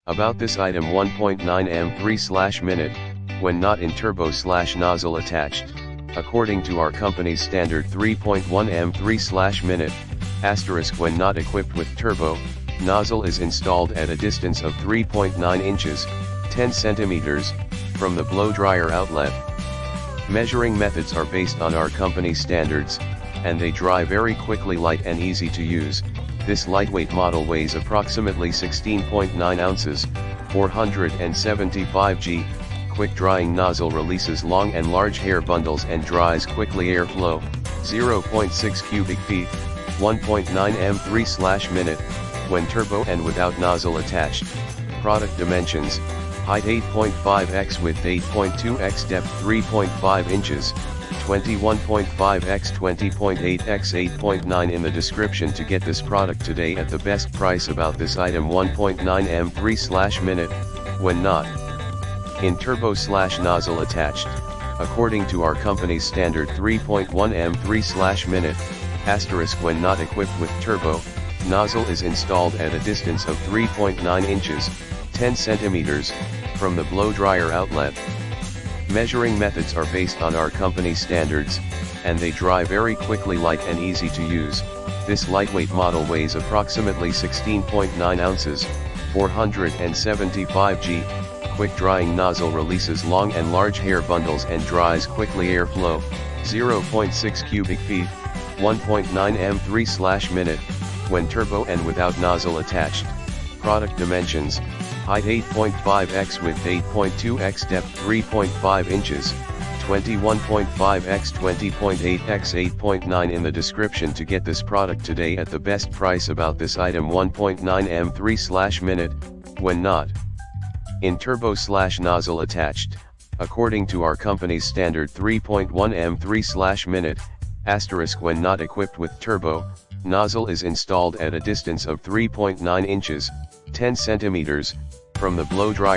About this item 1.9 m3/minute, when not in turbo/nozzle attached, according to our company's standard 3.1 m3/minute, asterisk when not equipped with turbo, nozzle is installed at a distance of 3.9 inches, 10 centimeters, from the blow dryer outlet. Measuring methods are based on our company's standards, and they dry very quickly, light and easy to use. This lightweight model weighs approximately 16.9 ounces, 475 G. Quick drying nozzle releases long and large hair bundles and dries quickly. Airflow, 0.6 cubic feet, 1.9 m3/minute, when turbo and without nozzle attached. Product dimensions: height 8.5x, width 8.2x, depth 3.5 inches, 21.5x, 20.8x, 8.9 in the description to get this product today at the best price. About this item 1.9 m3/minute, when not in turbo/nozzle attached, according to our company's standard 3.1 m3/minute, asterisk when not equipped with turbo, nozzle is installed at a distance of 3.9 inches, 10 centimeters, from the blow dryer outlet. Measuring methods are based on our company's standards, and they dry very quickly, light and easy to use. This lightweight model weighs approximately 16.9 ounces, 475 G. Quick drying nozzle releases long and large hair bundles and dries quickly. Airflow, 0.6 cubic feet, 1.9 m3/minute, when turbo and without nozzle attached. Product dimensions: height 8.5x, width 8.2x, depth 3.5 inches, 21.5x, 20.8x, 8.9 in the description to get this product today at the best price. About this item 1.9 m3/minute, when not in turbo/nozzle attached, according to our company's standard 3.1 m3/minute, asterisk when not equipped with turbo, nozzle is installed at a distance of 3.9 inches, 10 centimeters, from the blow dryer.